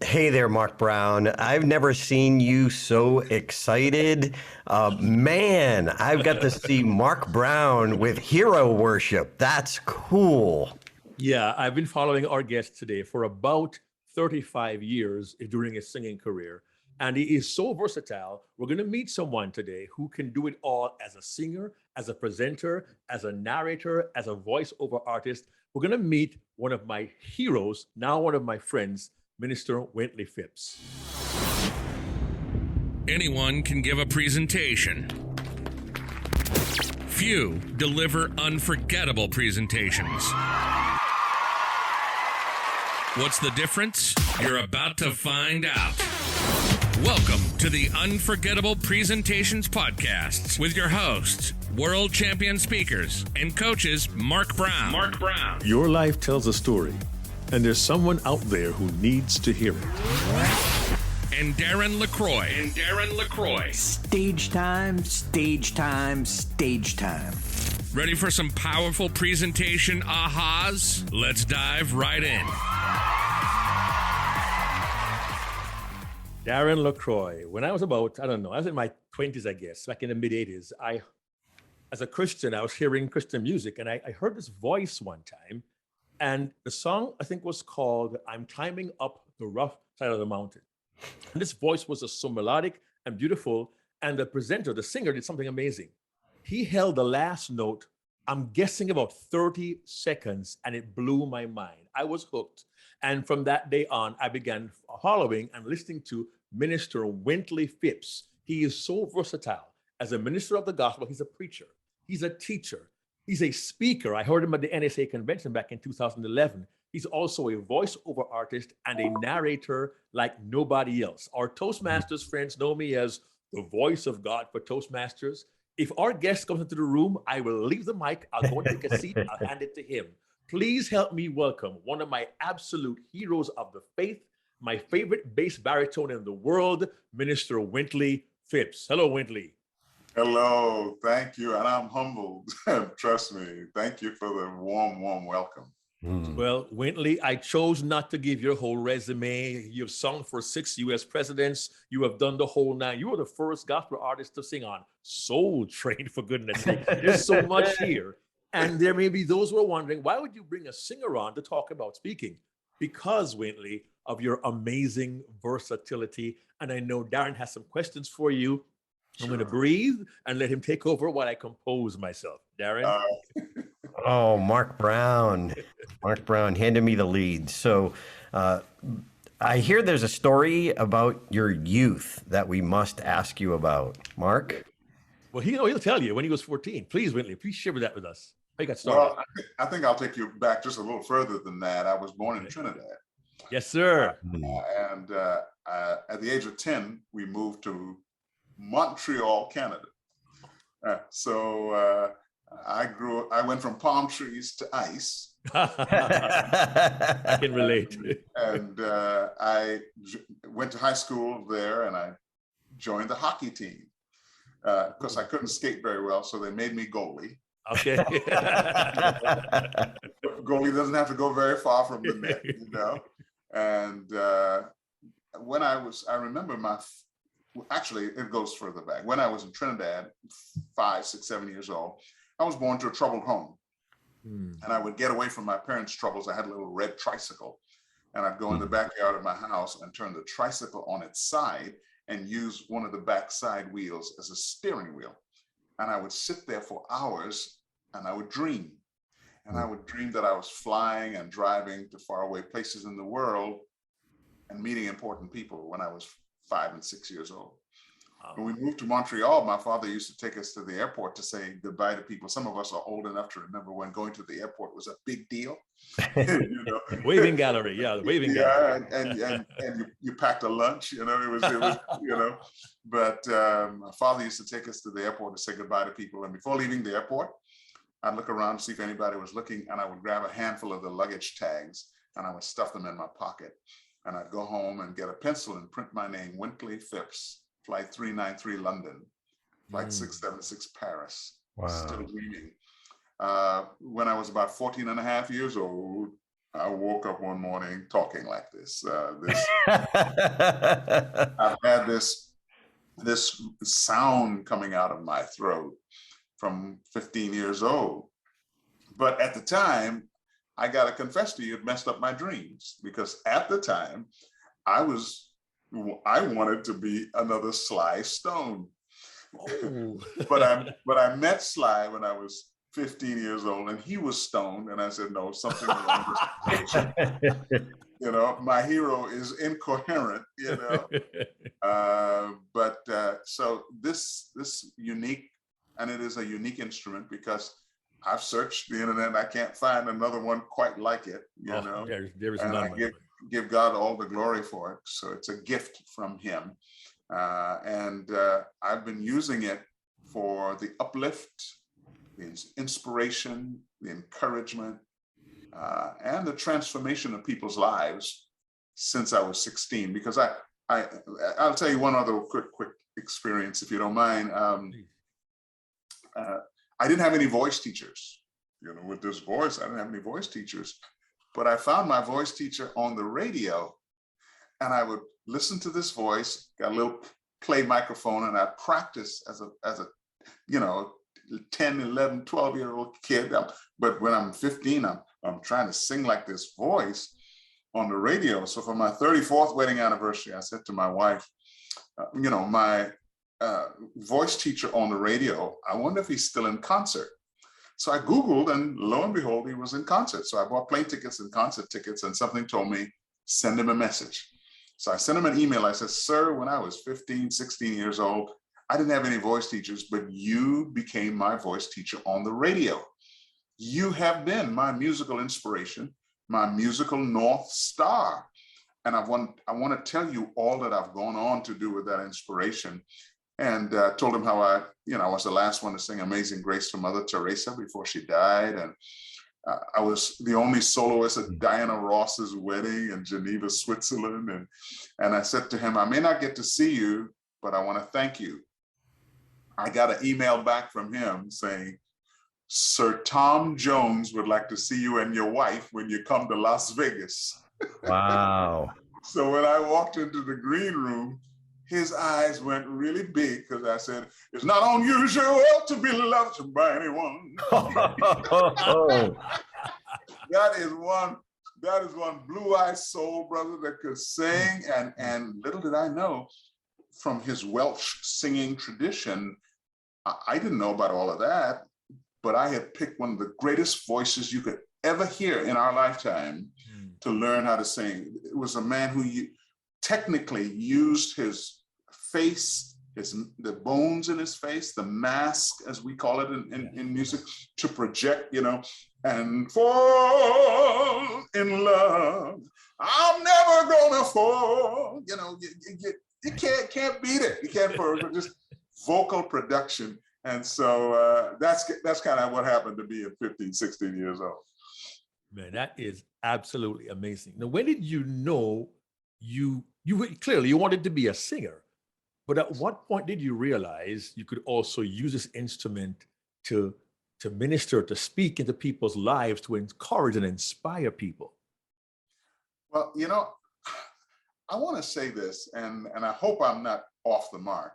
Hey there, Mark Brown. I've never seen you so excited. Man, I've got to see Mark Brown with hero worship. That's cool. Yeah, I've been following our guest today for about 35 years during his singing career. And he is so versatile. We're going to meet someone today who can do it all as a singer, as a presenter, as a narrator, as a voiceover artist. We're going to meet one of my heroes, now one of my friends, Minister Wintley Phipps. Anyone can give a presentation. Few deliver unforgettable presentations. What's the difference? You're about to find out. Welcome to the Unforgettable Presentations podcasts with your hosts, world champion speakers and coaches Mark Brown. Your life tells a story, and there's someone out there who needs to hear it. And Darren LaCroix. Stage time, stage time, stage time. Ready for some powerful presentation ahas? Let's dive right in. Darren LaCroix. When I was about, I was in my 20s, I guess, back in the mid-80s, as a Christian, I was hearing Christian music, and I heard this voice one time, and the song, I think, was called I'm Climbing Up the Rough Side of the Mountain. And this voice was so melodic and beautiful, and the presenter, the singer, did something amazing. He held the last note, I'm guessing about 30 seconds, and it blew my mind. I was hooked. And from that day on, I began following and listening to Minister Wintley Phipps. He is so versatile. As a minister of the gospel, he's a preacher, he's a teacher, he's a speaker. I heard him at the NSA convention back in 2011. He's also a voiceover artist and a narrator like nobody else. Our Toastmasters friends know me as the voice of God for Toastmasters. If our guest comes into the room, I will leave the mic. I'll go and take a seat. I'll hand it to him. Please help me welcome one of my absolute heroes of the faith, my favorite bass baritone in the world, Minister Wintley Phipps. Hello, Wintley. Hello, thank you. And I'm humbled. Trust me. Thank you for the warm welcome. Well, Wintley, I chose not to give your whole resume. You've sung for 6 U.S. presidents. You have done the whole nine. You were the first gospel artist to sing on Soul Train, for goodness sake. There's so much here. And there may be those who are wondering, why would you bring a singer on to talk about speaking? Because, Wintley, of your amazing versatility. And I know Darren has some questions for you. I'm going to breathe and let him take over while I compose myself. Darren? Oh, Mark Brown. Mark Brown handed me the lead. So I hear there's a story about your youth that we must ask you about. Mark? Well, he'll tell you when he was 14. Please, Wintley, please share that with us. How you got started? Well, I think I'll take you back just a little further than that. I was born in Trinidad. Yes, sir. And at the age of 10, we moved to Montreal, Canada. So I went from palm trees to ice. I can relate. And I went to high school there, and I joined the hockey team. Because I couldn't skate very well, so they made me goalie. Okay. Goalie doesn't have to go very far from the net, you know. And when I remember actually, it goes further back. When I was in Trinidad, 5, 6, 7 years old, I was born to a troubled home. And I would get away from my parents' troubles. I had a little red tricycle, and I'd go in the backyard of my house and turn the tricycle on its side and use one of the back side wheels as a steering wheel. And I would sit there for hours, and I would dream. And I would dream that I was flying and driving to faraway places in the world and meeting important people when I was 5 and 6 years old. When we moved to Montreal, my father used to take us to the airport to say goodbye to people. Some of us are old enough to remember when going to the airport was a big deal. You know? Waving gallery, the waving gallery. And you packed a lunch, it was But my father used to take us to the airport to say goodbye to people. And before leaving the airport, I'd look around to see if anybody was looking, and I would grab a handful of the luggage tags and I would stuff them in my pocket. And I'd go home and get a pencil and print my name, Wintley Phipps. Flight 393 London, flight 676 Paris. Wow. Still dreaming. When I was about 14 and a half years old, I woke up one morning talking like this. I've had this sound coming out of my throat from 15 years old. But at the time, I got to confess to you, it messed up my dreams, because at the time I wanted to be another Sly Stone. Oh. but I met Sly when I was 15 years old, and he was stoned, and I said, no, something wrong with the picture. You know, my hero is incoherent, you know. So this unique, and it is a unique instrument, because I've searched the internet, I can't find another one quite like it, you know. There is and none. I give God all the glory for it. So it's a gift from him. I've been using it for the uplift, the inspiration, the encouragement, and the transformation of people's lives since I was 16. Because I'll tell you one other quick experience, if you don't mind. I didn't have any voice teachers. You know, with this voice, I didn't have any voice teachers. But I found my voice teacher on the radio, and I would listen to this voice, got a little play microphone, and I practiced as a you know, 10, 11, 12-year-old kid. But when I'm 15, I'm trying to sing like this voice on the radio. So for my 34th wedding anniversary, I said to my wife, you know, my voice teacher on the radio, I wonder if he's still in concert. So I Googled, and lo and behold, he was in concert. So I bought plane tickets and concert tickets, and something told me, send him a message. So I sent him an email. I said, sir, when I was 15, 16 years old, I didn't have any voice teachers, but you became my voice teacher on the radio. You have been my musical inspiration, my musical North Star. And I want to tell you all that I've gone on to do with that inspiration. And told him how I was the last one to sing Amazing Grace to Mother Teresa before she died. And I was the only soloist at Diana Ross's wedding in Geneva, Switzerland. And I said to him, I may not get to see you, but I want to thank you. I got an email back from him saying, Sir Tom Jones would like to see you and your wife when you come to Las Vegas. Wow. So when I walked into the green room, his eyes went really big, because I said, it's not unusual to be loved by anyone. That is one blue-eyed soul brother that could sing. And little did I know, from his Welsh singing tradition, I didn't know about all of that, but I had picked one of the greatest voices you could ever hear in our lifetime to learn how to sing. It was a man who technically used his face, the bones in his face, the mask, as we call it in music, to project, you know, and fall in love. I'm never gonna fall. You know, you can't beat it. You can't for just vocal production. And so that's kind of what happened to me at 15, 16 years old. Man, that is absolutely amazing. Now, when did you know you clearly you wanted to be a singer, but at what point did you realize you could also use this instrument to minister, to speak into people's lives, to encourage and inspire people? Well, you know, I want to say this, and I hope I'm not off the mark,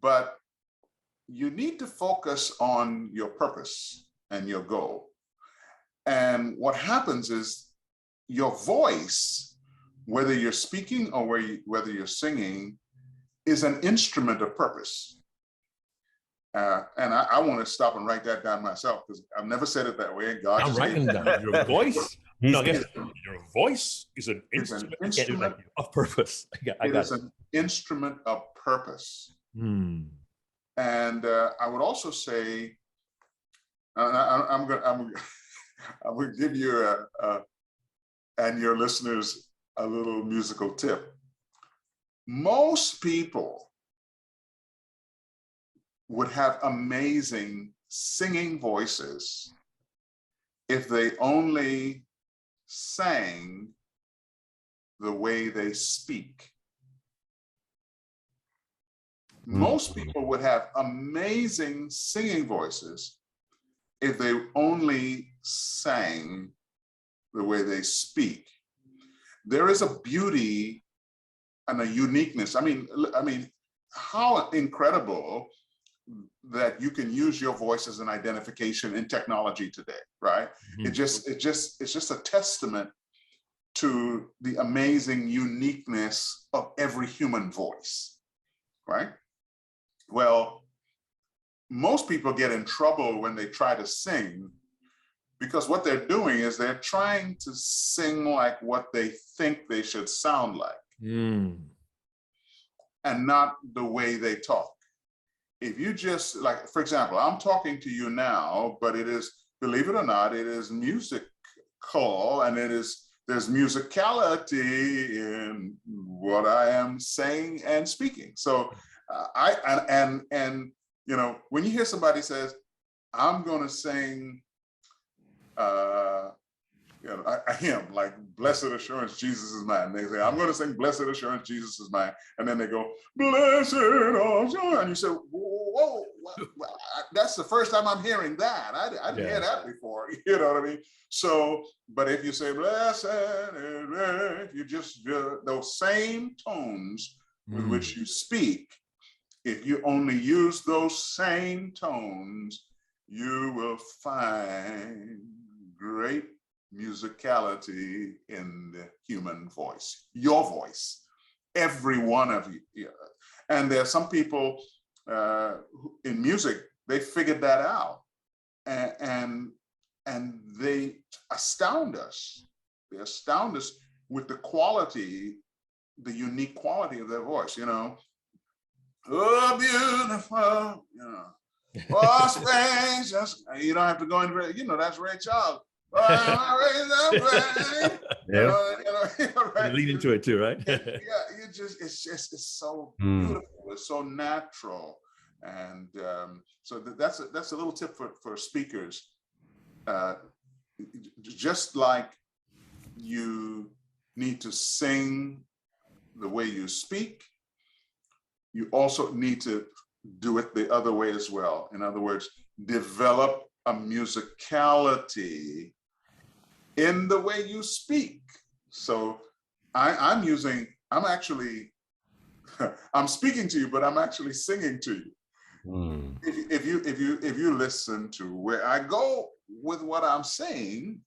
but you need to focus on your purpose and your goal. And what happens is your voice, whether you're speaking or whether you're singing, is an instrument of purpose. And I want to stop and write that down myself, because I've never said it that way. And God, I'm writing down your voice. No, your voice is an instrument of purpose. It is an instrument of purpose. And I would also say, I'm going to give you and your listeners a little musical tip. Most people would have amazing singing voices if they only sang the way they speak. Most people would have amazing singing voices if they only sang the way they speak. There is a beauty and a uniqueness. I mean, how incredible that you can use your voice as an identification in technology today, right? Mhm. It's just a testament to the amazing uniqueness of every human voice, right? Well, most people get in trouble when they try to sing, because what they're doing is they're trying to sing like what they think they should sound like, and not the way they talk. If you just, like, for example, I'm talking to you now, but it is, believe it or not, it is musical, and there's musicality in what I am saying and speaking. So you know, when you hear somebody says, I'm going to sing, you know, a hymn like "Blessed Assurance, Jesus is mine." They say, "I'm going to sing Blessed Assurance, Jesus is mine," and then they go, "Blessed Assurance," and you say, "Whoa, that's the first time I'm hearing that. I didn't hear that before." You know what I mean? So, but if you say "Blessed," you just those same tones with which you speak. If you only use those same tones, you will find great musicality in the human voice, your voice, every one of you. And there are some people in music, they figured that out, and they astound us. They astound us with the quality, the unique quality of their voice, you know. Oh, beautiful, you know. Oh, spacious. You don't have to go into, you know, that's Ray Charles. Right? Lead into it too, right? It's so beautiful. It's so natural, and so that's a little tip for speakers. Just like you need to sing the way you speak, you also need to do it the other way as well. In other words, develop a musicality in the way you speak. So I'm speaking to you, but I'm actually singing to you. If you listen to where I go with what I'm saying,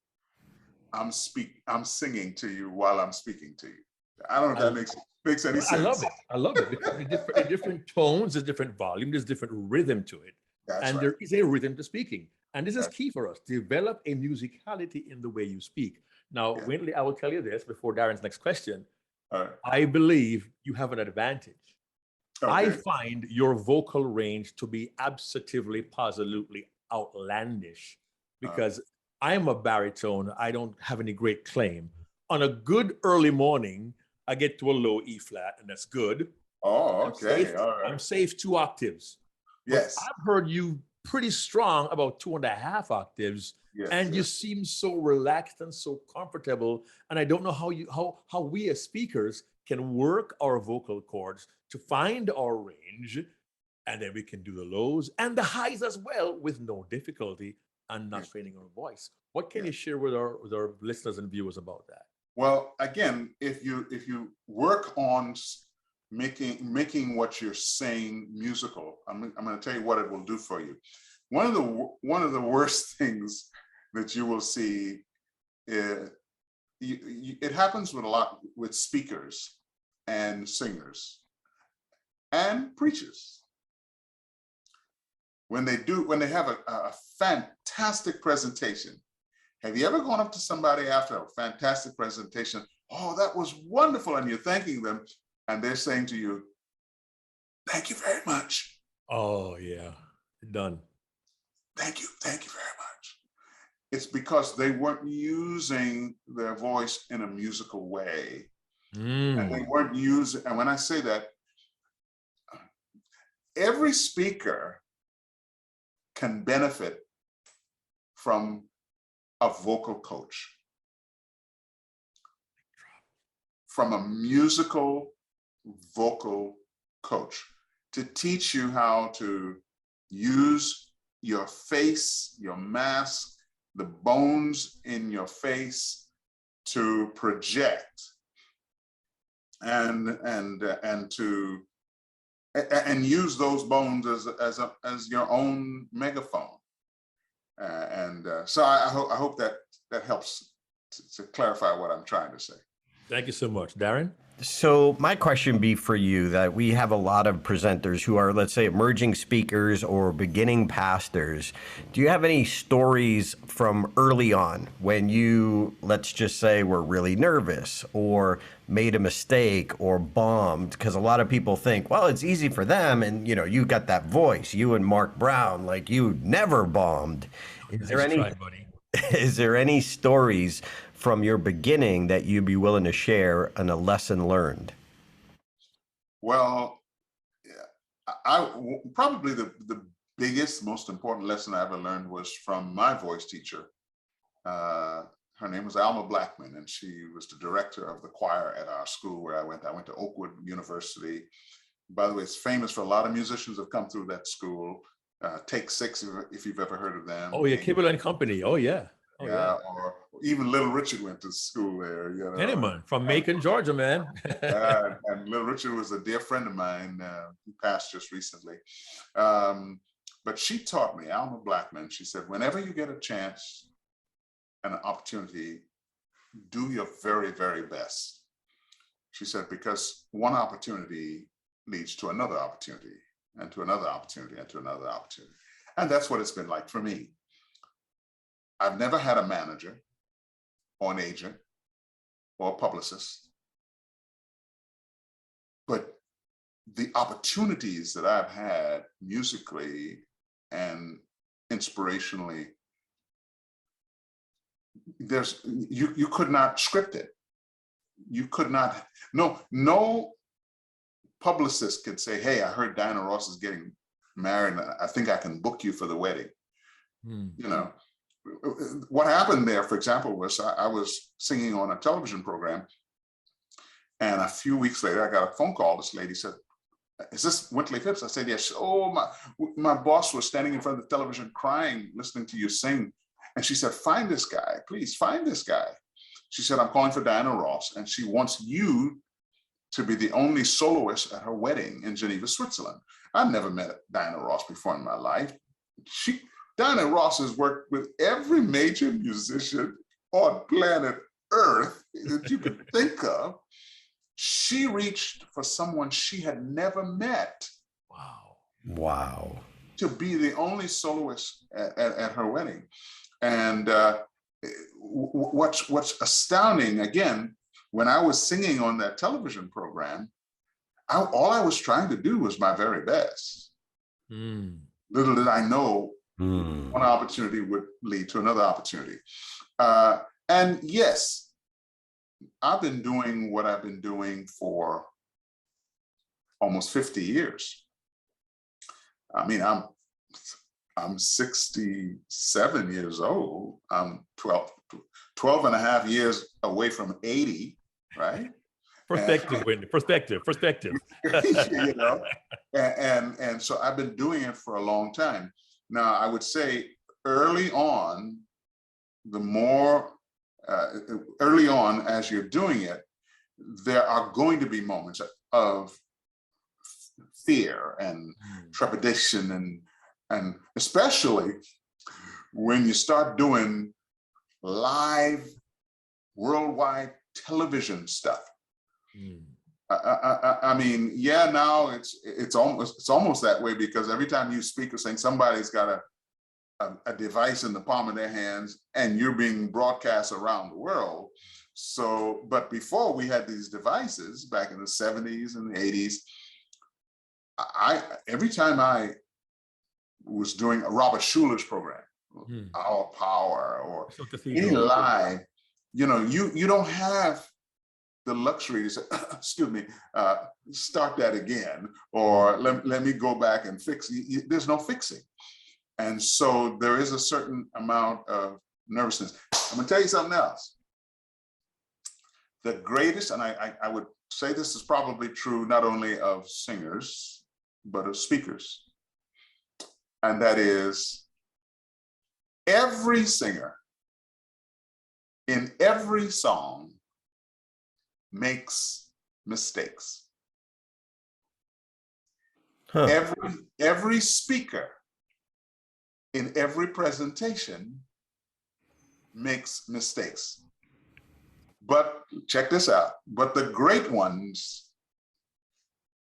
I'm singing to you while I'm speaking to you. I don't know if that makes any sense. I love it because in different tones, there's different volume, there's different rhythm to it. And there is a rhythm to speaking. And this is key for us. Develop a musicality in the way you speak. Now, Wintley, I will tell you this before Darren's next question. I believe you have an advantage. Okay. I find your vocal range to be absolutely outlandish because I am a baritone. I don't have any great claim. On a good early morning, I get to a low E flat, and that's good. Oh, okay. All right. I'm safe 2 octaves. Yes. But I've heard you pretty strong about 2.5 octaves, and you seem so relaxed and so comfortable. And I don't know how we as speakers can work our vocal cords to find our range, and then we can do the lows and the highs as well with no difficulty and not straining our voice. What can you share with our listeners and viewers about that? Well, again, if you work on making what you're saying musical, I'm going to tell you what it will do for you. One of the worst things that you will see, it happens with a lot with speakers and singers and preachers. When they have a fantastic presentation. Have you ever gone up to somebody after a fantastic presentation? Oh, that was wonderful. And you're thanking them and they're saying to you, "Thank you very much." Oh, yeah. Done. Thank you very much. It's because they weren't using their voice in a musical way. And they weren't using, and when I say that, every speaker can benefit from a vocal coach, from a musical vocal coach, to teach you how to use your face, your mask, the bones in your face, to project and to and use those bones as your own megaphone. So I hope that helps to clarify what I'm trying to say. Thank you so much. Darren? So my question be for you, that we have a lot of presenters who are, let's say, emerging speakers or beginning pastors. Do you have any stories from early on when you, let's just say, were really nervous or made a mistake or bombed? Because a lot of people think, well, it's easy for them. And, you know, you got that voice, you and Mark Brown, like you never bombed. Is there any, buddy. is there any stories from your beginning that you'd be willing to share and a lesson learned? Well, I probably the biggest, most important lesson I ever learned was from my voice teacher. Her name was Alma Blackman, and she was the director of the choir at our school where I went. I went to Oakwood University. By the way, it's famous for a lot of musicians have come through that school. Take Six, if you've ever heard of them. Oh, yeah, Kibble and Company. Oh, yeah. Oh, yeah, or even Little Richard went to school there. You know, Pennyman from Macon, Georgia, man. And Little Richard was a dear friend of mine who passed just recently. But she taught me, Alma Blackman, she said, whenever you get a chance and an opportunity, do your very, very best. She said, because one opportunity leads to another opportunity and to another opportunity and to another opportunity. And that's what it's been like for me. I've never had a manager or an agent or a publicist, but the opportunities that I've had musically and inspirationally, you could not script it. You could not, no publicist could say, hey, I heard Diana Ross is getting married. I think I can book you for the wedding. You know, what happened there, for example, was I was singing on a television program, and a few weeks later, I got a phone call. This lady said, is this Wintley Phipps? I said, yes. Oh, my boss was standing in front of the television crying, listening to you sing. And she said, find this guy, please find this guy. She said, I'm calling for Diana Ross, and she wants you to be the only soloist at her wedding in Geneva, Switzerland. I've never met Diana Ross before in my life. Diana Ross has worked with every major musician on planet Earth that you could think of. She reached for someone she had never met. Wow. To be the only soloist at her wedding. And what's astounding, again, when I was singing on that television program, all I was trying to do was my very best. Little did I know one opportunity would lead to another opportunity. And yes, I've been doing what I've been doing for almost 50 years. I mean, I'm 67 years old. I'm 12 and a half years away from 80, right? Perspective, Whitney, perspective. You know, and so I've been doing it for a long time. Now, I would say early on, early on as you're doing it, there are going to be moments of fear and trepidation, and especially when you start doing live worldwide television stuff. I mean, yeah, now it's almost that way, because every time you speak or sing, somebody's got a device in the palm of their hands, and you're being broadcast around the world. So, but before we had these devices back in the 70s and the 80s, every time I was doing a Robert Schuler's program, Our Power, or any live, you know, you don't have the luxury to say, excuse me, start that again, or let me go back and fix it. There's no fixing. And so there is a certain amount of nervousness. I'm gonna tell you something else. The greatest, and I would say this is probably true not only of singers, but of speakers. And that is, every singer in every song makes mistakes. Huh. Every speaker in every presentation makes mistakes. But check this out. But the great ones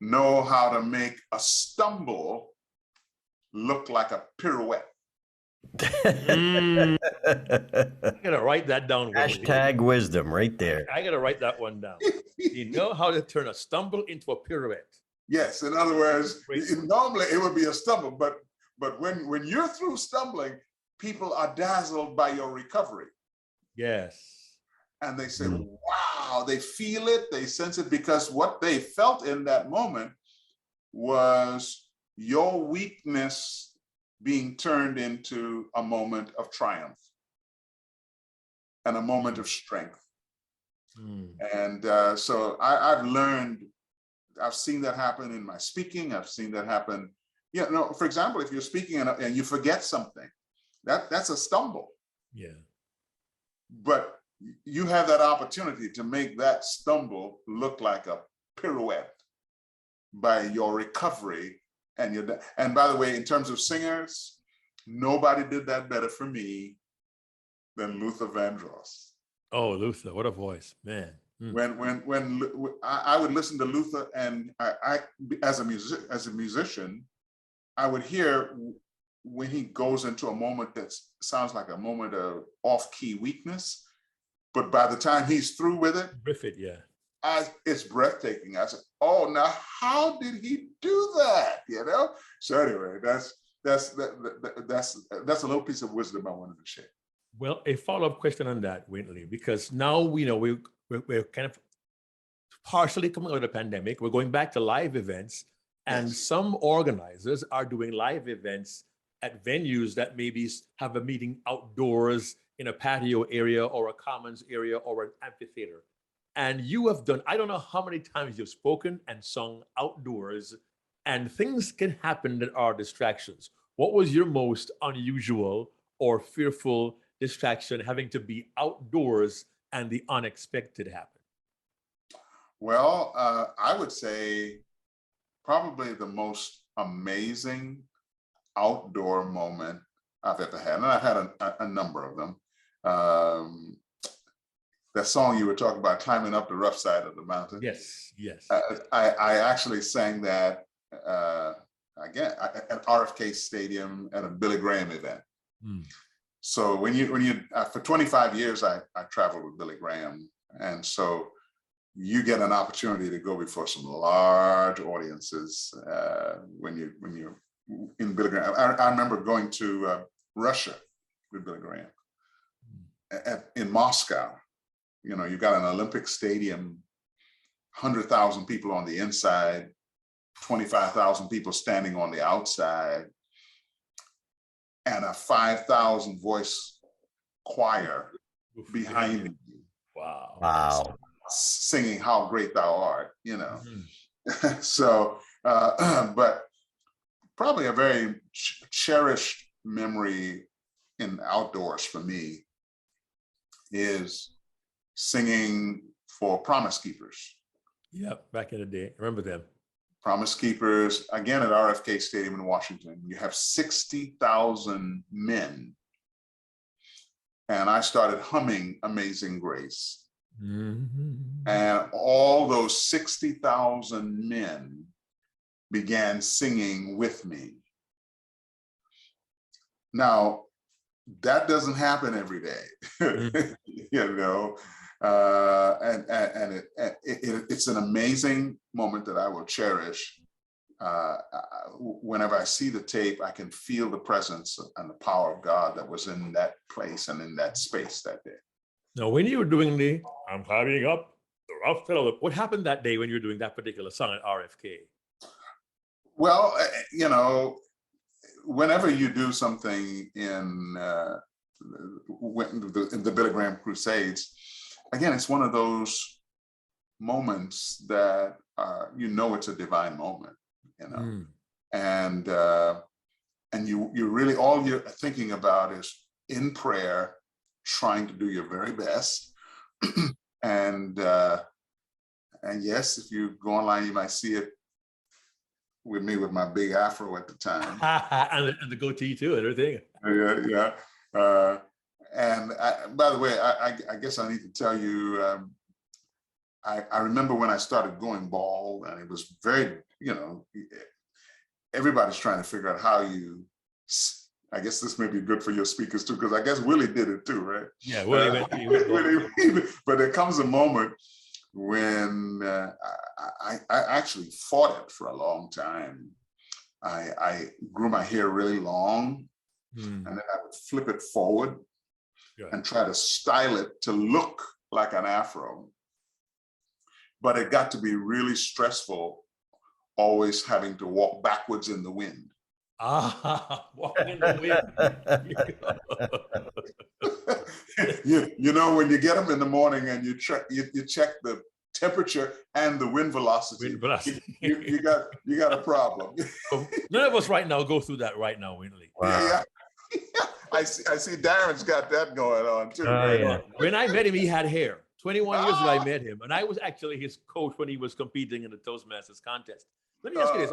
know how to make a stumble look like a pirouette. I gotta write that down. Wintley. Hashtag wisdom right there. I gotta write that one down. You know how to turn a stumble into a pirouette. Yes, in other words, normally it would be a stumble, but when you're through stumbling, people are dazzled by your recovery. Yes. And they say, wow, they feel it, they sense it, because what they felt in that moment was your weakness being turned into a moment of triumph and a moment of strength. And so I've learned, I've seen that happen in my speaking. I've seen that happen. Yeah, no, for example, if you're speaking and you forget something, that's a stumble. Yeah. But you have that opportunity to make that stumble look like a pirouette by your recovery. And by the way, in terms of singers, nobody did that better for me than Luther Vandross. Oh, Luther, what a voice, man. When I would listen to Luther, and I as a musician, I would hear when he goes into a moment that sounds like a moment of off-key weakness, but by the time he's through with it, yeah, it's breathtaking. I said, "Oh, now how did he do that?" You know. So anyway, that's a little piece of wisdom I wanted to share. Well, a follow-up question on that, Wintley, because now we know we're kind of partially coming out of the pandemic. We're going back to live events, and some organizers are doing live events at venues that maybe have a meeting outdoors in a patio area or a commons area or an amphitheater. And you have done, I don't know how many times you've spoken and sung outdoors, and things can happen that are distractions. What was your most unusual or fearful distraction having to be outdoors and the unexpected happen? Well, I would say probably the most amazing outdoor moment I've ever had, and I've had a number of them. That song you were talking about, Climbing Up the Rough Side of the Mountain. Yes, yes. I actually sang that again at RFK Stadium at a Billy Graham event. So when you for 25 years I traveled with Billy Graham, and so you get an opportunity to go before some large audiences when you're in Billy Graham. I remember going to Russia with Billy Graham in Moscow. You know, you've got an Olympic stadium, 100,000 people on the inside, 25,000 people standing on the outside, and a 5,000 voice choir behind you. Wow. Singing How Great Thou Art, you know. So, but probably a very cherished memory in outdoors for me is singing for Promise Keepers. Yep, back in the day. Remember them. Promise Keepers, again at RFK Stadium in Washington. You have 60,000 men. And I started humming Amazing Grace. And all those 60,000 men began singing with me. Now, that doesn't happen every day, you know, and it's an amazing moment that I will cherish. Whenever I see the tape, I can feel the presence and the power of God that was in that place and in that space that day. Now, when you were doing the I'm Climbing Up the Rough Side, what happened that day when you were doing that particular song at RFK? Well, you know, whenever you do something in the Billy Graham Crusades, again, it's one of those moments that you know it's a divine moment, you know, and you really, all you're thinking about is in prayer trying to do your very best. And yes, if you go online, you might see it with me with my big afro at the time. and the goatee too, and everything. Yeah. And by the way, I guess I need to tell you, I remember when I started going bald, and it was very, everybody's trying to figure out how you, I guess this may be good for your speakers too, because I guess Willie did it too, right? Yeah, Willie went. But there comes a moment when I actually fought it for a long time. I grew my hair really long, and then I would flip it forward and try to style it to look like an afro. But it got to be really stressful, always having to walk backwards in the wind. Walking in the wind. When you get up in the morning and you check the temperature and the wind velocity, you got a problem. None of us right now go through that right now, Wintley. Wow. Yeah. I see Darren's got that going on too. Yeah. When I met him, he had hair. 21 years ago, I met him, and I was actually his coach when he was competing in the Toastmasters contest. Let me ask you this,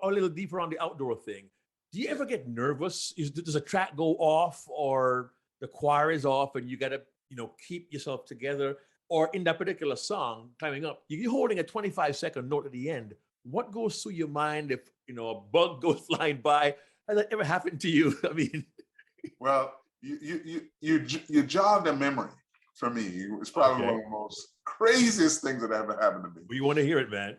a little deeper on the outdoor thing. Do you ever get nervous? Does a track go off, or the choir is off, and you got to, keep yourself together? Or in that particular song, climbing up, you're holding a 25-second note at the end. What goes through your mind if, a bug goes flying by? Has that ever happened to you? I mean, well, you jogged a memory. For me, it's probably one of the most craziest things that ever happened to me. Well, you want to hear it, man.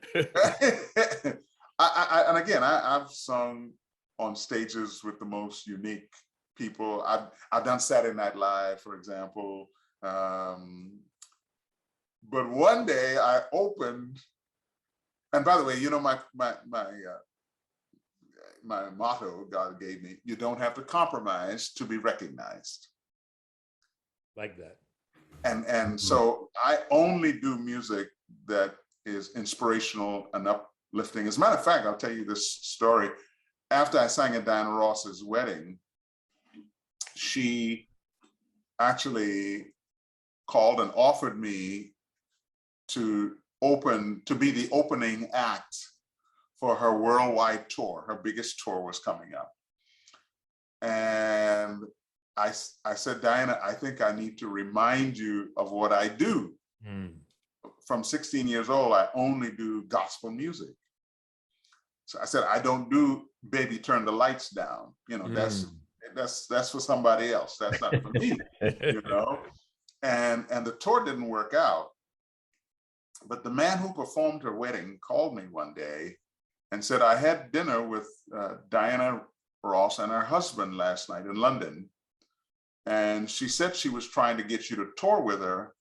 And again, I've sung on stages with the most unique people. I've done Saturday Night Live, for example. But one day I opened, and by the way, my motto God gave me: you don't have to compromise to be recognized. Like that. And so I only do music that is inspirational and uplifting. As a matter of fact, I'll tell you this story. After I sang at Diana Ross's wedding, she actually called and offered me to be the opening act for her worldwide tour. Her biggest tour was coming up. And I said, Diana, I think I need to remind you of what I do. From 16 years old, I only do gospel music. So I said, I don't do Baby Turn the Lights Down. That's for somebody else. That's not for me. And the tour didn't work out. But the man who performed her wedding called me one day and said, I had dinner with Diana Ross and her husband last night in London. And she said she was trying to get you to tour with her,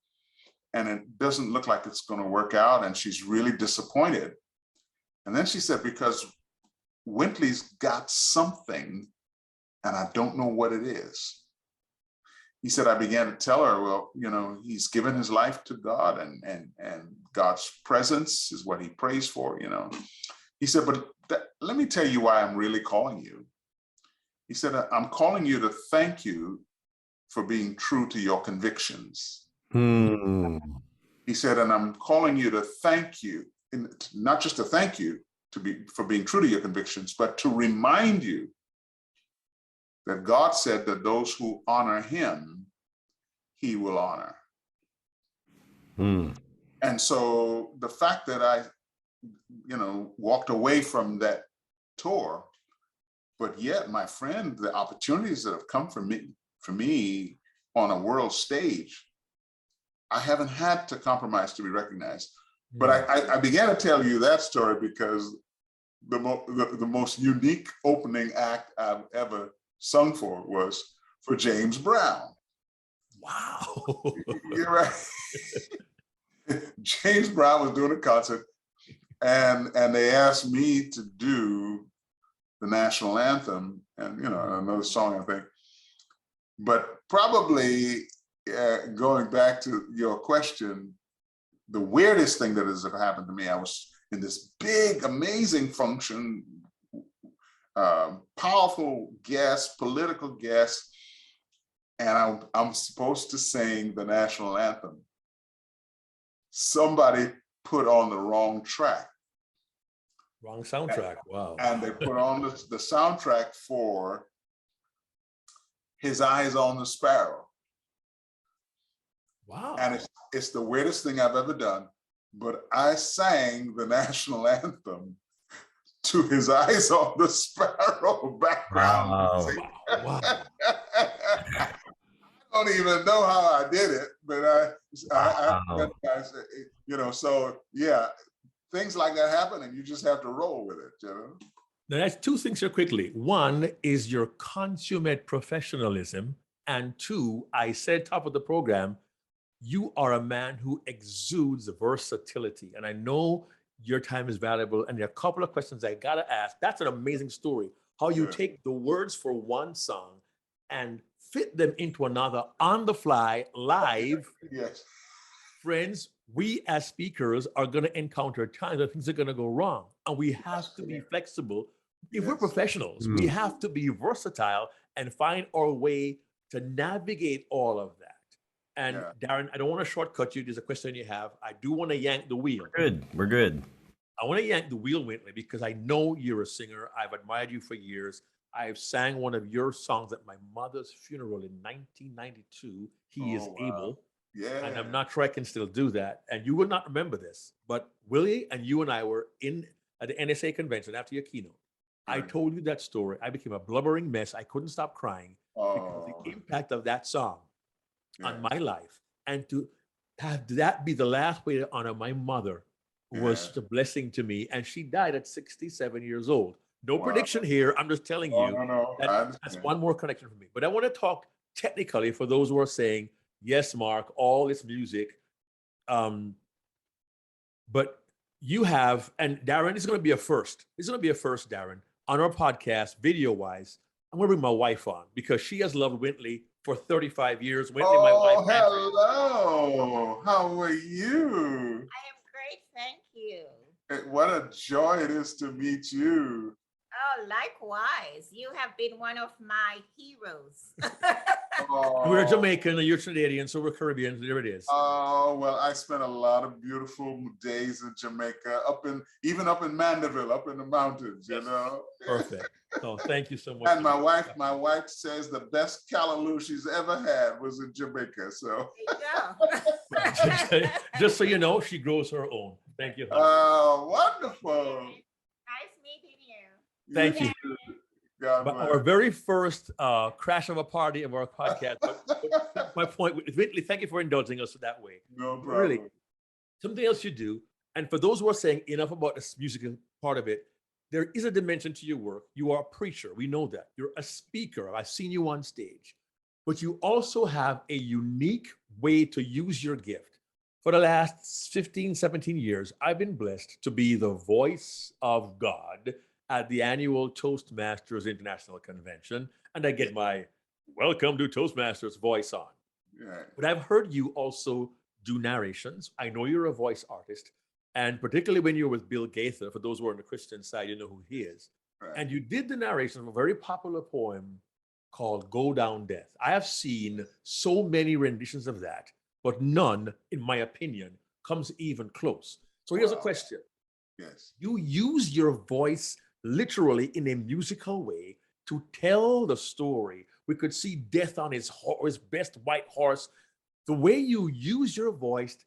and it doesn't look like it's going to work out, and she's really disappointed. And then she said, because Wintleys got something, and I don't know what it is. He said, I began to tell her, well, he's given his life to God, and God's presence is what he prays for, He said, but let me tell you why I'm really calling you. He said, I'm calling you to thank you for being true to your convictions. He said, and I'm calling you to thank you, not just to thank you for being true to your convictions, but to remind you that God said that those who honor him, he will honor. And so the fact that I, walked away from that tour, but yet, my friend, the opportunities that have come for me on a world stage, I haven't had to compromise to be recognized. But I began to tell you that story because the most unique opening act I've ever sung for was for James Brown. Wow. You're right. James Brown was doing a concert, and they asked me to do the national anthem and another song, I think. But probably going back to your question, the weirdest thing that has ever happened to me, I was in this big, amazing function, powerful guest, political guest, and I'm supposed to sing the national anthem. Somebody put on the wrong track. Wrong soundtrack. Wow. And they put on the soundtrack for His Eyes on the Sparrow. Wow. And it's the weirdest thing I've ever done, but I sang the national anthem to His Eyes on the Sparrow background. Wow. Wow. I don't even know how I did it, but I you know, so yeah, things like that happen and you just have to roll with it, you know? Now, that's two things here quickly. One is your consummate professionalism. And two, I said top of the program, you are a man who exudes versatility. And I know your time is valuable. And there are a couple of questions I got to ask. That's an amazing story. How you take the words for one song and fit them into another on the fly, live. Yes. Friends, we as speakers are going to encounter times that things are going to go wrong. And we have to be flexible. If we're professionals, we have to be versatile and find our way to navigate all of that. And Darren, I don't want to shortcut you. There's a question you have. I do want to yank the wheel. We're good. I want to yank the wheel, Wintley, because I know you're a singer. I've admired you for years. I've sang one of your songs at my mother's funeral in 1992. He is able. Yeah. And I'm not sure I can still do that. And you will not remember this, but Willie and you and I were at the NSA convention after your keynote. I told you that story. I became a blubbering mess. I couldn't stop crying because the impact of that song on my life. And to have that be the last way to honor my mother was such a blessing to me. And she died at 67 years old. No prediction here. I'm just telling you that's one more connection for me. But I want to talk technically for those who are saying, yes, Mark, all this music. But you have, and Darren, this is going to be a first. This is going to be a first, Darren, on our podcast, video-wise. I'm going to bring my wife on because she has loved Wintley for 35 years. Wintley, my wife. Hello. How are you? I am great, thank you. What a joy it is to meet you. Oh, likewise. You have been one of my heroes. We're Jamaican and you're Trinidadian, so we're Caribbean. There it is. Oh, well, I spent a lot of beautiful days in Jamaica, even up in Mandela, up in the mountains, you know. Perfect. So thank you so much. And my wife says the best callaloo she's ever had was in Jamaica. So there you go. Just so you know, she grows her own. Thank you. Oh, wonderful. Nice meeting you. Thank you. God But bless. our very first crash of a party of our podcast. My point, Wintley, thank you for indulging us that way. No problem. Really, something else you do, and for those who are saying enough about this musical part of it, there is a dimension to your work. You are a preacher. We know that. You're a speaker. I've seen you on stage. But you also have a unique way to use your gift. For the last 15, 17 years, I've been blessed to be the voice of God at the annual Toastmasters International Convention. And I get my welcome to Toastmasters voice on. Yeah. But I've heard you also do narrations. I know you're a voice artist. And particularly when you're with Bill Gaither, for those who are on the Christian side, you know who he is. Right. And you did the narration of a very popular poem called Go Down Death. I have seen so many renditions of that, but none, in my opinion, comes even close. So here's a question. Yes. You use your voice literally in a musical way to tell the story. We could see Death on his best white horse. The way you use your voice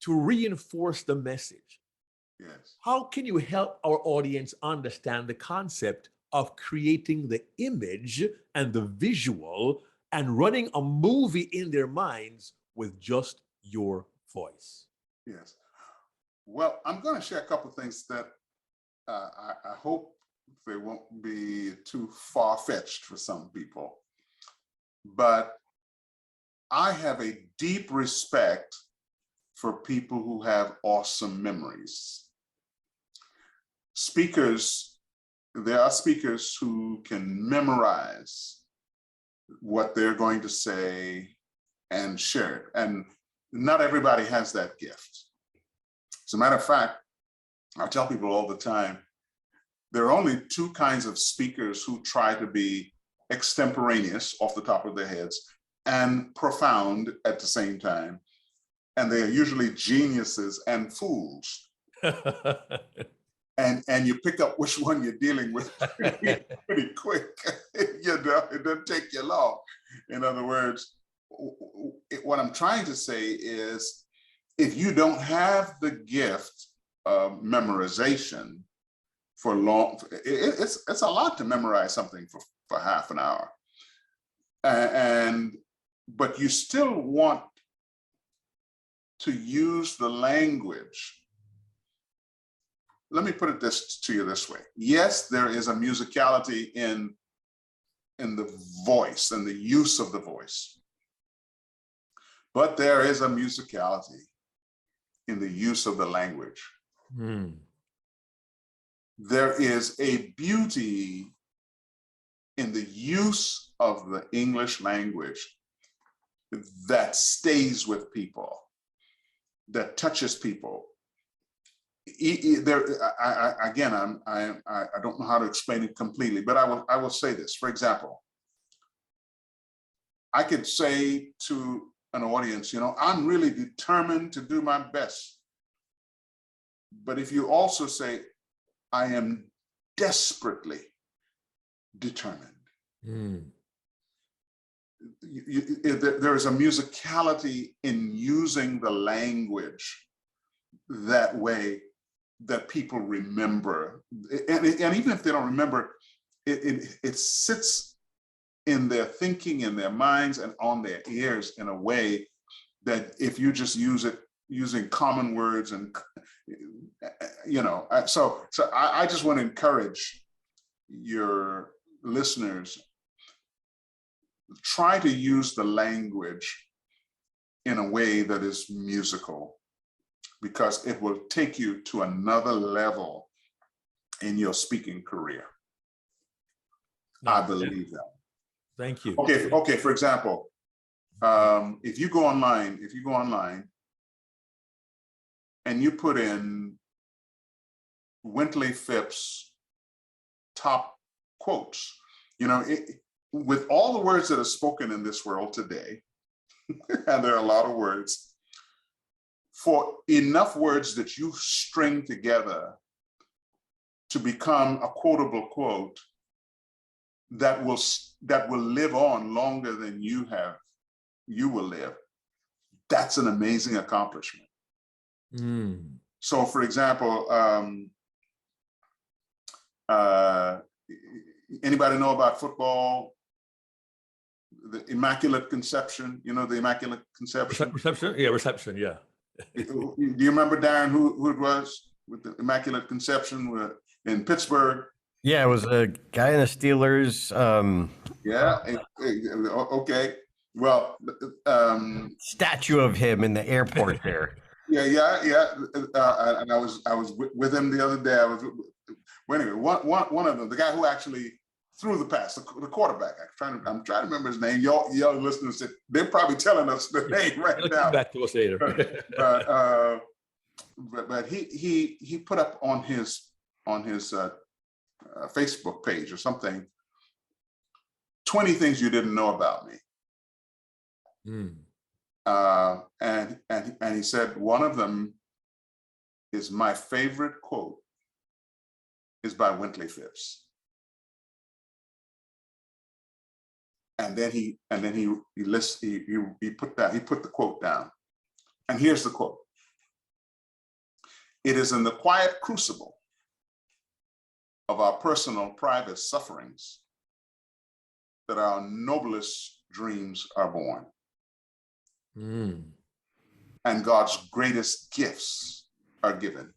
to reinforce the message. Yes. How can you help our audience understand the concept of creating the image and the visual and running a movie in their minds with just your voice? Yes. Well, I'm going to share a couple of things that I hope they won't be too far-fetched for some people. But I have a deep respect for people who have awesome memories. There are speakers who can memorize what they're going to say and share it. And not everybody has that gift. As a matter of fact, I tell people all the time, there are only two kinds of speakers who try to be extemporaneous off the top of their heads and profound at the same time. And they are usually geniuses and fools. And you pick up which one you're dealing with pretty quick. You know, it doesn't take you long. In other words, what I'm trying to say is, if you don't have the gift of memorization for long, it's a lot to memorize something for half an hour. But you still want to use the language. Let me put it to you this way. Yes, there is a musicality in the voice and the use of the voice, but there is a musicality in the use of the language. There is a beauty in the use of the English language that stays with people, that touches people. Again, I don't know how to explain it completely, but I will say this. For example, I could say to an audience, you know, I'm really determined to do my best. But if you also say, I am desperately determined, there is a musicality in using the language that way that people remember. And even if they don't remember, it sits in their thinking, in their minds, and on their ears in a way that if you just use it using common words and, you know, so I just want to encourage your listeners, try to use the language in a way that is musical, because it will take you to another level in your speaking career. I believe that. Thank you. Okay. For example, if you go online and you put in Wintley Phipps top quotes, you know, with all the words that are spoken in this world today, and there are a lot of words, for enough words that you string together to become a quotable quote that will live on longer than you will live, that's an amazing accomplishment. So, for example, anybody know about football? The Immaculate Conception, you know, the Immaculate Conception? Reception? Yeah, reception, yeah. Do you remember, Darren, who it was with the Immaculate Conception in Pittsburgh? Yeah, it was a guy in the Steelers. Okay. Well, statue of him in the airport there. Yeah. And I was with him the other day. Well, anyway, one of them, the guy who actually threw the pass, the quarterback. I'm trying to remember his name. Y'all listeners, they're probably telling us the name right now. Back to us later. but he put up on his Facebook page or something, 20 things you didn't know about me. And he said one of them is my favorite quote is by Wintley Phipps. And then he put the quote down. And here's the quote. It is in the quiet crucible of our personal private sufferings that our noblest dreams are born. And God's greatest gifts are given.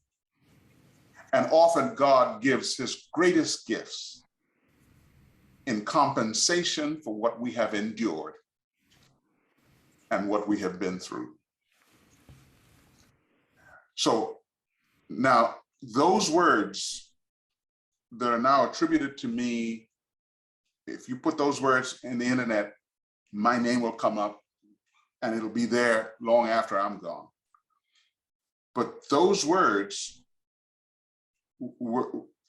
And often God gives his greatest gifts in compensation for what we have endured and what we have been through. So now those words that are now attributed to me, if you put those words in the internet, my name will come up and it'll be there long after I'm gone. But those words,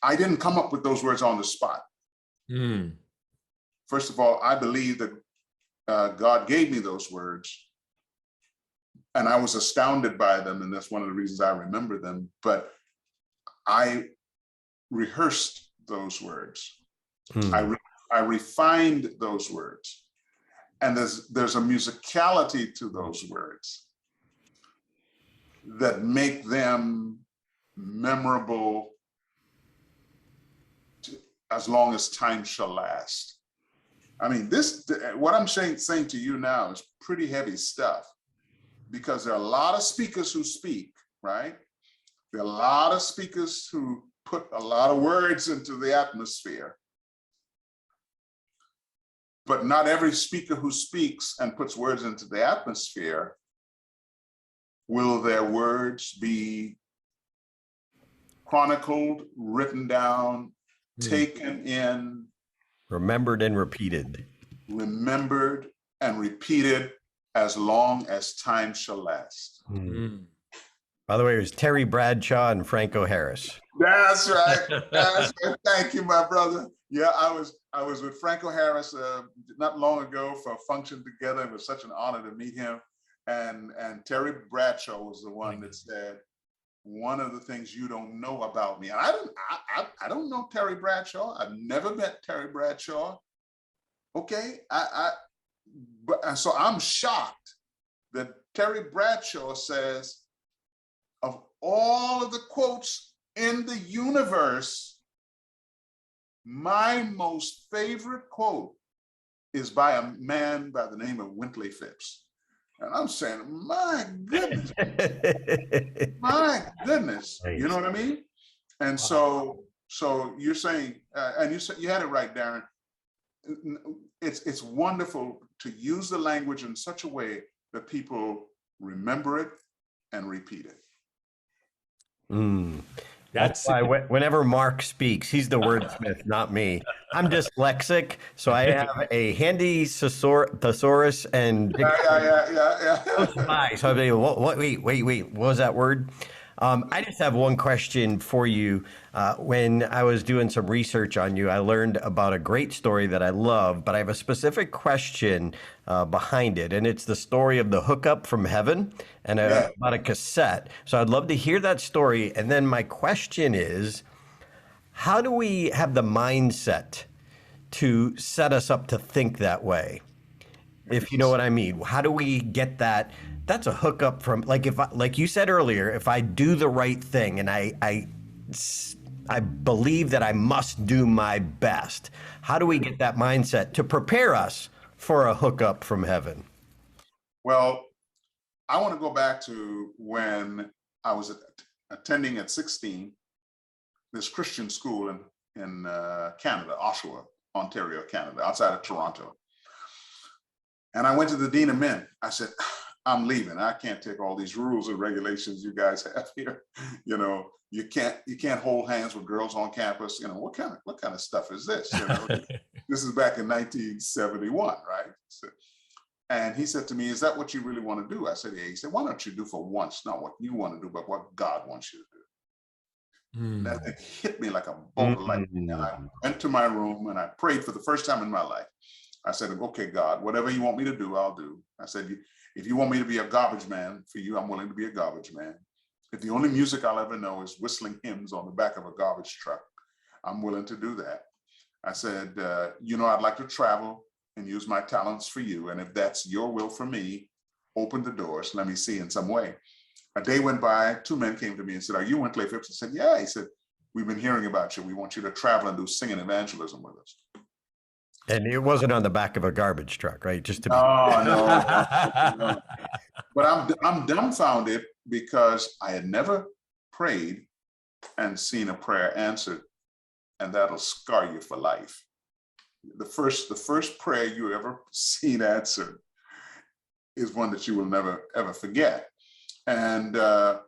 I didn't come up with those words on the spot. First of all, I believe that God gave me those words, and I was astounded by them, and that's one of the reasons I remember them. But I rehearsed those words. I refined those words, and there's a musicality to those words that make them memorable as long as time shall last. I mean, what I'm saying to you now is pretty heavy stuff, because there are a lot of speakers who speak, right? There are a lot of speakers who put a lot of words into the atmosphere. But not every speaker who speaks and puts words into the atmosphere will their words be chronicled, written down, taken in, remembered and repeated as long as time shall last. By the way, it was Terry Bradshaw and Franco Harris. That's right. That's right. Thank you, my brother. Yeah, I was with Franco Harris not long ago for a function together. It was such an honor to meet him. And Terry Bradshaw was the one that said, one of the things you don't know about me. And I don't know Terry Bradshaw. I've never met Terry Bradshaw. Okay, but so I'm shocked that Terry Bradshaw says, of all of the quotes in the universe, my most favorite quote is by a man by the name of Wintley Phipps. And I'm saying, my goodness, my goodness, you know what I mean? And so you're saying, and you had it right, Darren. It's wonderful to use the language in such a way that people remember it and repeat it. That's why whenever Mark speaks, he's the wordsmith, not me. I'm dyslexic, so I have a handy thesaurus and so wait, what was that word? I just have one question for you. When I was doing some research on you, I learned about a great story that I love, but I have a specific question behind it, and it's the story of the hookup from heaven and about a cassette. So I'd love to hear that story. And then my question is, how do we have the mindset to set us up to think that way? If you know what I mean. How do we get that? That's a hookup from, like you said earlier, if I do the right thing and I believe that I must do my best, how do we get that mindset to prepare us for a hookup from heaven? Well, I want to go back to when I was attending at 16 this Christian school in Canada, Oshawa, Ontario, Canada, outside of Toronto. And I went to the Dean of Men. I said, I'm leaving. I can't take all these rules and regulations you guys have here. You know, you can't hold hands with girls on campus. You know, what kind of stuff is this? You know, this is back in 1971, right? So, and he said to me, is that what you really want to do? I said, yeah. He said, why don't you do for once, not what you want to do, but what God wants you to do? That it hit me like a bolt of lightning. And I went to my room and I prayed for the first time in my life. I said, okay, God, whatever you want me to do, I'll do. I said, if you want me to be a garbage man for you, I'm willing to be a garbage man. If the only music I'll ever know is whistling hymns on the back of a garbage truck, I'm willing to do that. I said, I'd like to travel and use my talents for you. And if that's your will for me, open the doors. Let me see in some way. A day went by, 2 men came to me and said, are you Wintley Phipps? I said, yeah. He said, we've been hearing about you. We want you to travel and do singing evangelism with us. And it wasn't on the back of a garbage truck, right? Just to be. No. But I'm dumbfounded because I had never prayed and seen a prayer answered, and that'll scar you for life. The first prayer you ever seen answered is one that you will never ever forget. And I'm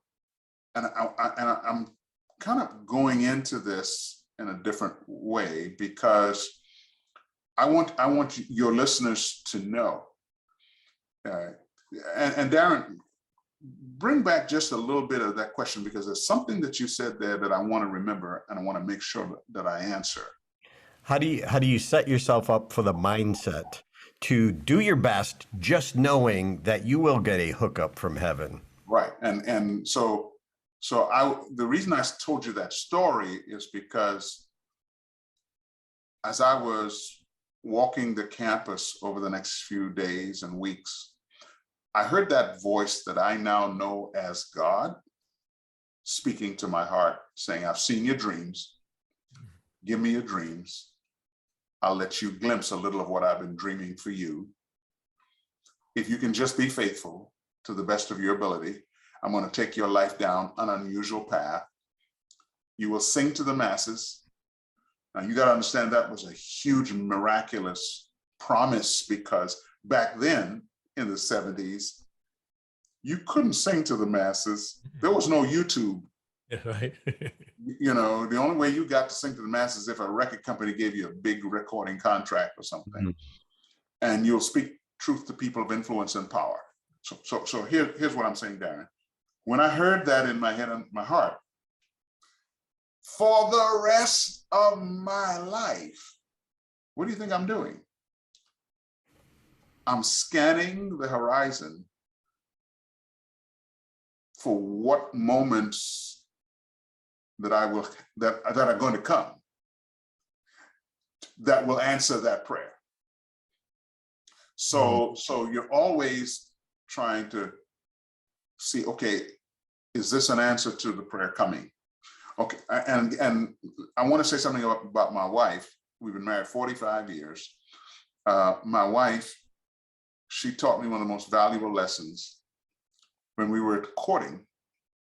kind of going into this in a different way because I want your listeners to know, and Darren, bring back just a little bit of that question, because there's something that you said there that I want to remember and I want to make sure that I answer. How do you set yourself up for the mindset to do your best, just knowing that you will get a hookup from heaven. Right. And so the reason I told you that story is because as I was walking the campus over the next few days and weeks, I heard that voice that I now know as God speaking to my heart, saying, I've seen your dreams. Give me your dreams. I'll let you glimpse a little of what I've been dreaming for you. If you can just be faithful to the best of your ability, I'm going to take your life down an unusual path. You will sing to the masses. Now you got to understand that was a huge, miraculous promise, because back then in the 70s, you couldn't sing to the masses. There was no YouTube. Yeah, right. You know, the only way you got to sing to the masses is if a record company gave you a big recording contract or something, and you'll speak truth to people of influence and power. So here's what I'm saying, Darren. When I heard that in my head and my heart, for the rest of my life, what do you think I'm doing? I'm scanning the horizon for what moments that are going to come that will answer that prayer. So you're always trying to see, okay, is this an answer to the prayer coming? Okay, and I want to say something about my wife. We've been married 45 years. My wife, she taught me one of the most valuable lessons. When we were courting,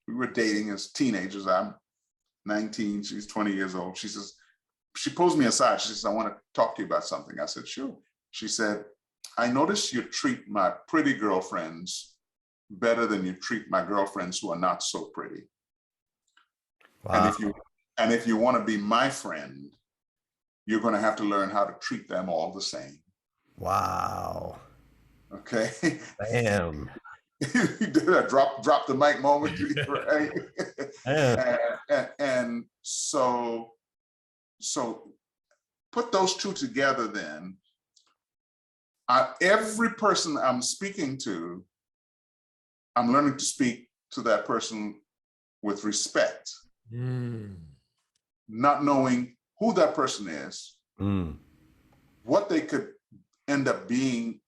we were dating as teenagers. I'm 19, she's 20 years old. She says, she pulls me aside. She says, I want to talk to you about something. I said, sure. She said, I notice you treat my pretty girlfriends better than you treat my girlfriends who are not so pretty. Wow. And if you want to be my friend, you're going to have to learn how to treat them all the same. Wow. Okay. Damn. You did that drop the mic moment, right? and so put those two together. Then every person I'm speaking to, I'm learning to speak to that person with respect, not knowing who that person is, what they could end up being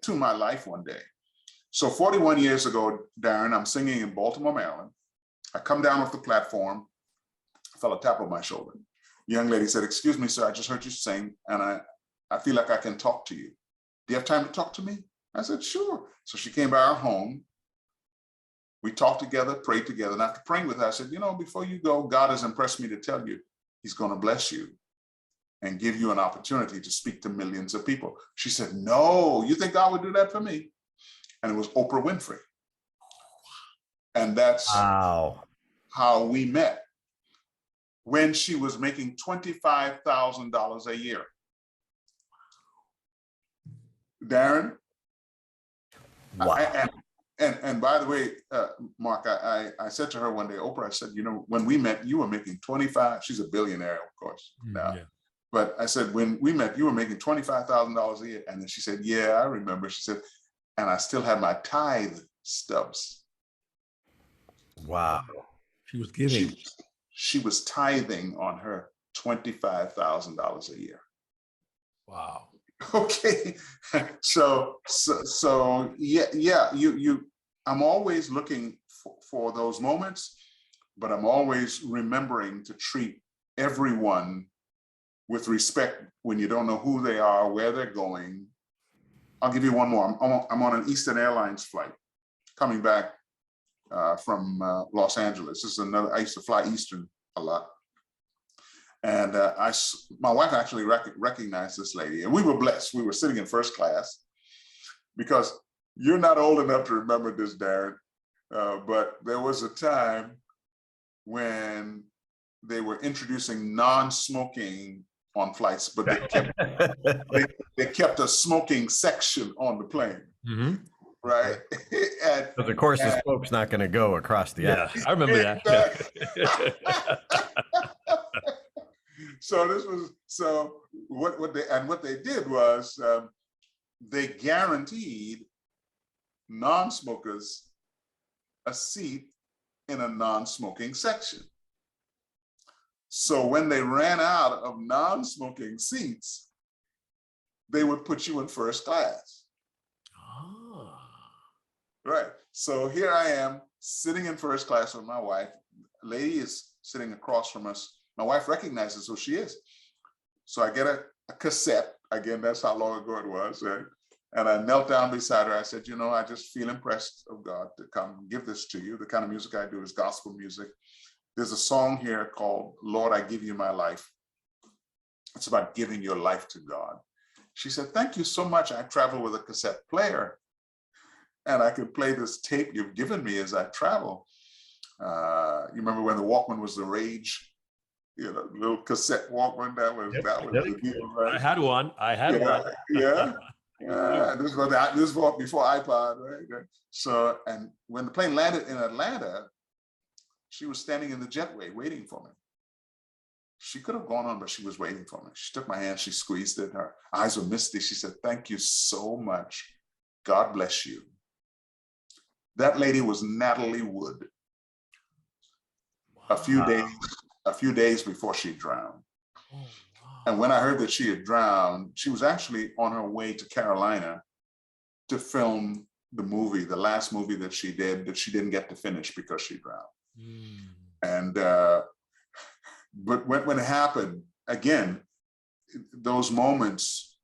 to my life one day. So 41 years ago, Darren, I'm singing in Baltimore, Maryland. I come down off the platform, I felt a tap on my shoulder. Young lady said, excuse me, sir, I just heard you sing, and I feel like I can talk to you. Do you have time to talk to me? I said, sure. So she came by our home. We talked together, prayed together. And after praying with her, I said, you know, before you go, God has impressed me to tell you, he's going to bless you and give you an opportunity to speak to millions of people. She said, no, you think God would do that for me? And it was Oprah Winfrey. And that's how we met, when she was making $25,000 a year. Darren? Wow. And by the way, Mark, I said to her one day, Oprah, I said, you know, when we met, you were making 25, she's a billionaire, of course, now. Yeah. But I said, when we met, you were making $25,000 a year. And then she said, yeah, I remember. She said, and I still had my tithe stubs. Wow. She was giving. She was tithing on her $25,000 a year. Wow. Okay. So yeah, I'm always looking for those moments, but I'm always remembering to treat everyone with respect when you don't know who they are, where they're going. I'll give you one more. I'm on an Eastern Airlines flight coming back from Los Angeles. This is another, I used to fly Eastern a lot. And my wife actually recognized this lady, and we were blessed. We were sitting in first class, because you're not old enough to remember this, Darren, but there was a time when they were introducing non-smoking on flights, but they kept a smoking section on the plane, right? But of course, the smoke's not going to go across the aisle. I remember that. So what they did was they guaranteed non-smokers a seat in a non-smoking section. So when they ran out of non-smoking seats, they would put you in first class. Ah. Right. So here I am sitting in first class with my wife. A lady is sitting across from us. My wife recognizes who she is. So I get a cassette. Again, that's how long ago it was. Right? And I knelt down beside her. I said, you know, I just feel impressed of God to come give this to you. The kind of music I do is gospel music. There's a song here called Lord, I Give You My Life. It's about giving your life to God. She said, thank you so much. I travel with a cassette player and I can play this tape you've given me as I travel. You remember when the Walkman was the rage? You know, little cassette Walkman, that was the deal, right? I had one. One. Yeah. This was before iPod, right? So, and when the plane landed in Atlanta, she was standing in the jetway waiting for me. She could have gone on, but she was waiting for me. She took my hand, she squeezed it. Her eyes were misty. She said, thank you so much. God bless you. That lady was Natalie Wood. Wow. A few days before she drowned. Oh, wow. And when I heard that she had drowned, she was actually on her way to Carolina to film the movie, the last movie that she did that she didn't get to finish because she drowned. And but when it happened, again, those moments,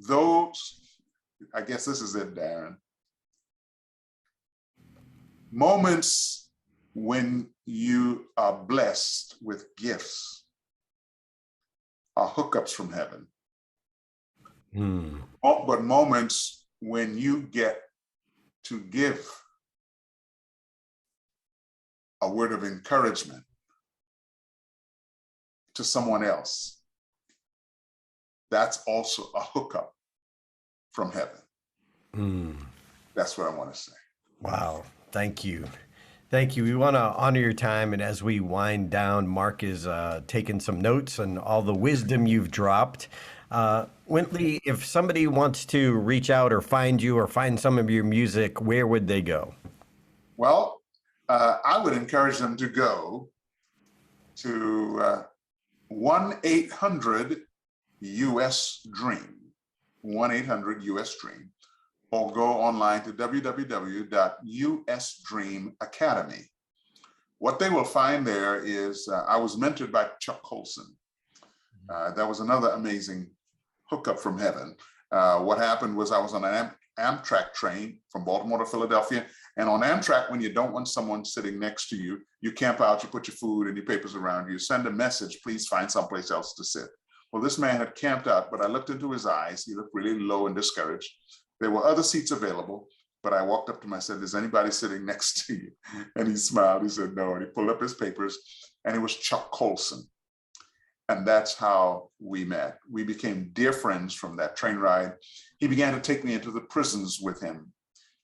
I guess this is it, Darren. Moments when you are blessed with gifts are hookups from heaven. But moments when you get to give a word of encouragement to someone else, that's also a hookup from heaven. That's what I want to say. Wow. Thank you. Thank you. We want to honor your time. And as we wind down, Mark is taking some notes on all the wisdom you've dropped. Wintley, if somebody wants to reach out or find you or find some of your music, where would they go? Well, I would encourage them to go to 1-800-US-DREAM, 1-800-US-DREAM, or go online to www.usdreamacademy. What they will find there is, I was mentored by Chuck Colson. That was another amazing hookup from heaven. What happened was I was on an Amtrak train from Baltimore to Philadelphia. And on Amtrak, when you don't want someone sitting next to you, you camp out, you put your food and your papers around you, send a message, please find someplace else to sit. Well, this man had camped out, but I looked into his eyes. He looked really low and discouraged. There were other seats available, but I walked up to him, I said, is anybody sitting next to you? And he smiled, he said, no. And he pulled up his papers and it was Chuck Colson. And that's how we met. We became dear friends from that train ride. He began to take me into the prisons with him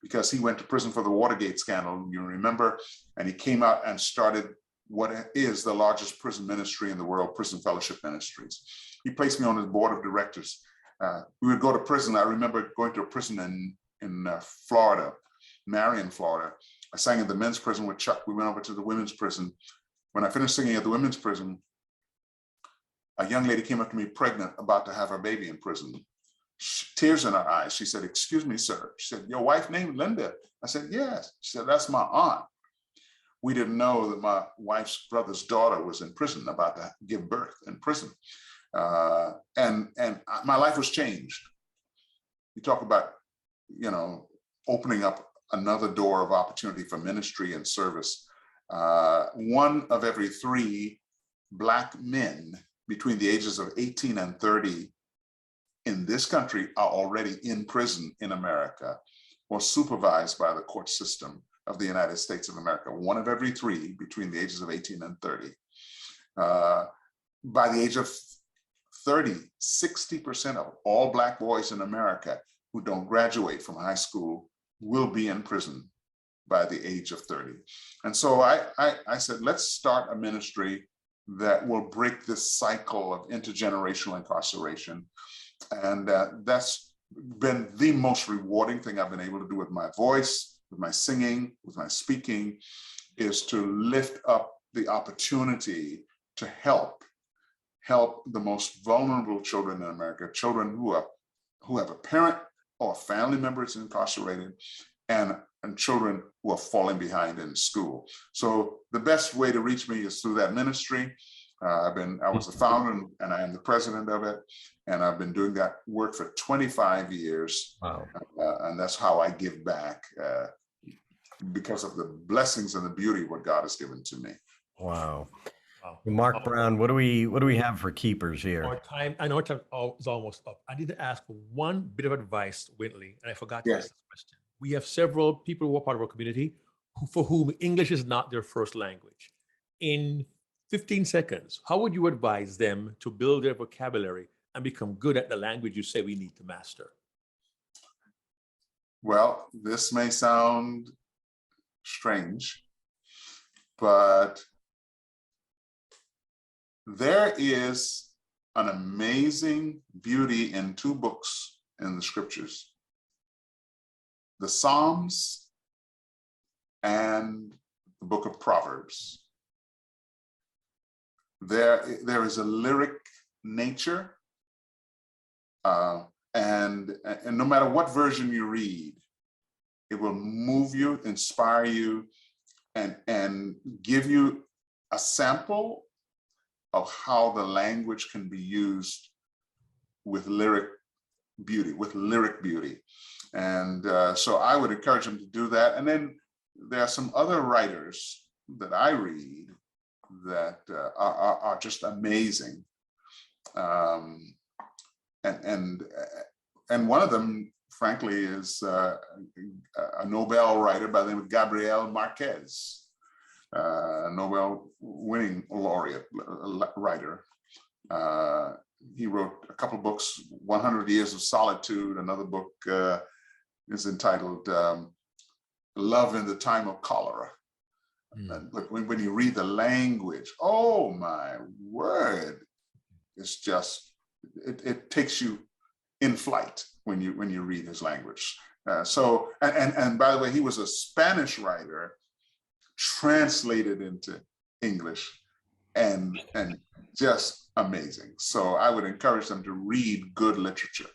because he went to prison for the Watergate scandal, you remember, and he came out and started what is the largest prison ministry in the world, Prison Fellowship Ministries. He placed me on his board of directors. We would go to prison. I remember going to a prison in Florida, Marion, Florida. I sang at the men's prison with Chuck. We went over to the women's prison. When I finished singing at the women's prison, a young lady came up to me pregnant, about to have her baby in prison. Tears in her eyes. She said, excuse me, sir. She said, your wife named Linda? I said, yes. She said, that's my aunt. We didn't know that my wife's brother's daughter was in prison, about to give birth in prison. And my life was changed. You talk about, you know, opening up another door of opportunity for ministry and service. 1 of every 3 Black men between the ages of 18 and 30 in this country are already in prison in America or supervised by the court system of the United States of America. 1 of every 3 between the ages of 18 and 30. By the age of 30, 60% of all Black boys in America who don't graduate from high school will be in prison by the age of 30. And so I said, let's start a ministry that will break this cycle of intergenerational incarceration. And that's been the most rewarding thing I've been able to do with my voice, with my singing, with my speaking, is to lift up the opportunity to help the most vulnerable children in America, children who have a parent or a family member that's incarcerated, and children who are falling behind in school. So the best way to reach me is through that ministry. I was the founder and I am the president of it. And I've been doing that work for 25 years. Wow. And that's how I give back because of the blessings and the beauty of what God has given to me. Wow. Mark Brown, what do we have for keepers here? Our time, I know our time is almost up. I need to ask for one bit of advice, Wintley, and I forgot to ask this question. We have several people who are part of our community for whom English is not their first language. In 15 seconds, how would you advise them to build their vocabulary and become good at the language you say we need to master? Well, this may sound strange, but there is an amazing beauty in two books in the scriptures, the Psalms and the book of Proverbs. There is a lyric nature, and no matter what version you read, it will move you, inspire you, and give you a sample of how the language can be used with lyric beauty. And so I would encourage them to do that. And then there are some other writers that I read that are just amazing. And one of them, frankly, is a Nobel writer by the name of Gabriel Marquez, a Nobel-winning laureate writer. He wrote a couple of books, 100 Years of Solitude. Another book is entitled Love in the Time of Cholera. But when you read the language, oh my word, it's just, it takes you in flight when you read his language. So, and by the way, he was a Spanish writer translated into English, and just amazing. So I would encourage them to read good literature.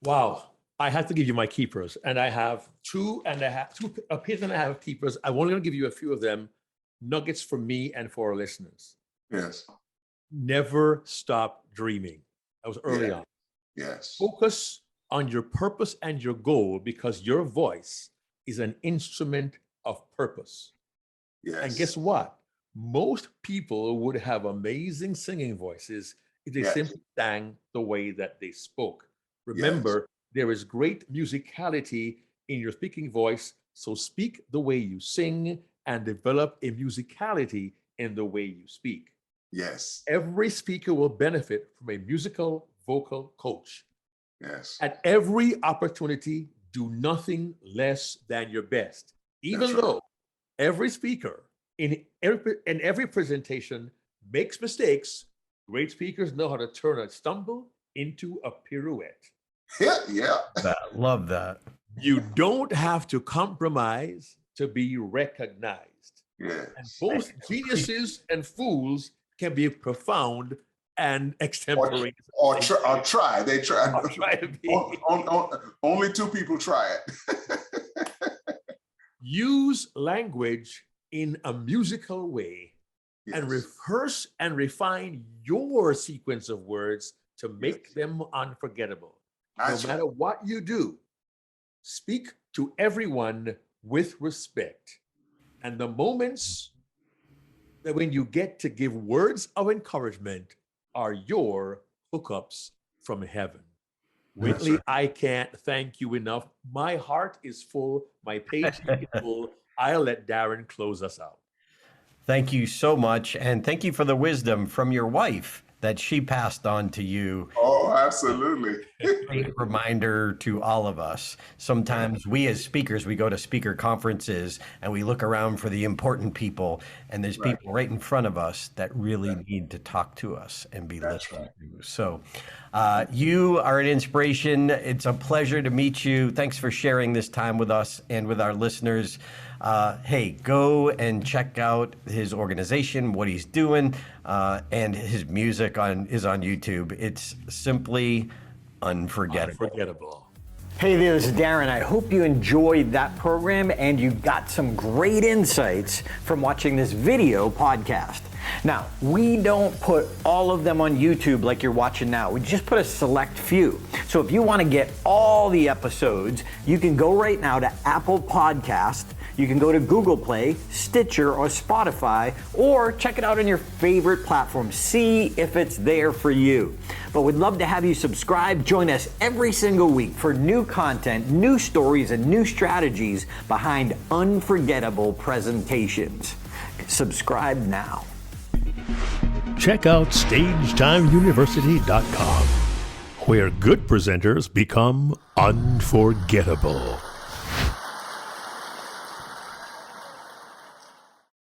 Wow. I have to give you my keepers, and I have two pages and a half of keepers. I'm only going to give you a few of them, nuggets for me and for our listeners. Yes. Never stop dreaming. That was early on. Yes. Focus on your purpose and your goal, because your voice is an instrument of purpose. Yes. And guess what? Most people would have amazing singing voices if they simply sang the way that they spoke. Remember, there is great musicality in your speaking voice, so speak the way you sing and develop a musicality in the way you speak. Yes. Every speaker will benefit from a musical vocal coach. Yes. At every opportunity, do nothing less than your best. Even though every speaker in every presentation makes mistakes, great speakers know how to turn a stumble into a pirouette. Yeah. Love that. You don't have to compromise to be recognized. Yeah. And both geniuses and fools can be profound and extemporaneous. Or try. They try. Or try to be. Only two people try it. Use language in a musical way and rehearse and refine your sequence of words to make them unforgettable. No matter what you do, speak to everyone with respect. And the moments that when you get to give words of encouragement are your hookups from heaven. Wintley, I can't thank you enough. My heart is full. My page is full. I'll let Darren close us out. Thank you so much. And thank you for the wisdom from your wife that she passed on to you. Oh, Absolutely. Great reminder to all of us. Sometimes we as speakers, we go to speaker conferences and we look around for the important people, and there's Right. people right in front of us that really need to talk to us and be That's listened to. So you are an inspiration. It's a pleasure to meet you. Thanks for sharing this time with us and with our listeners. Hey, go and check out his organization, what he's doing, and his music is on YouTube. It's simply unforgettable. Unforgettable. Hey there, this is Darren. I hope you enjoyed that program and you got some great insights from watching this video podcast. Now, we don't put all of them on YouTube like you're watching now. We just put a select few. So if you want to get all the episodes, you can go right now to Apple Podcast. You can go to Google Play, Stitcher, or Spotify, or check it out on your favorite platform. See if it's there for you. But we'd love to have you subscribe. Join us every single week for new content, new stories, and new strategies behind unforgettable presentations. Subscribe now. Check out StagetimeUniversity.com, where good presenters become unforgettable.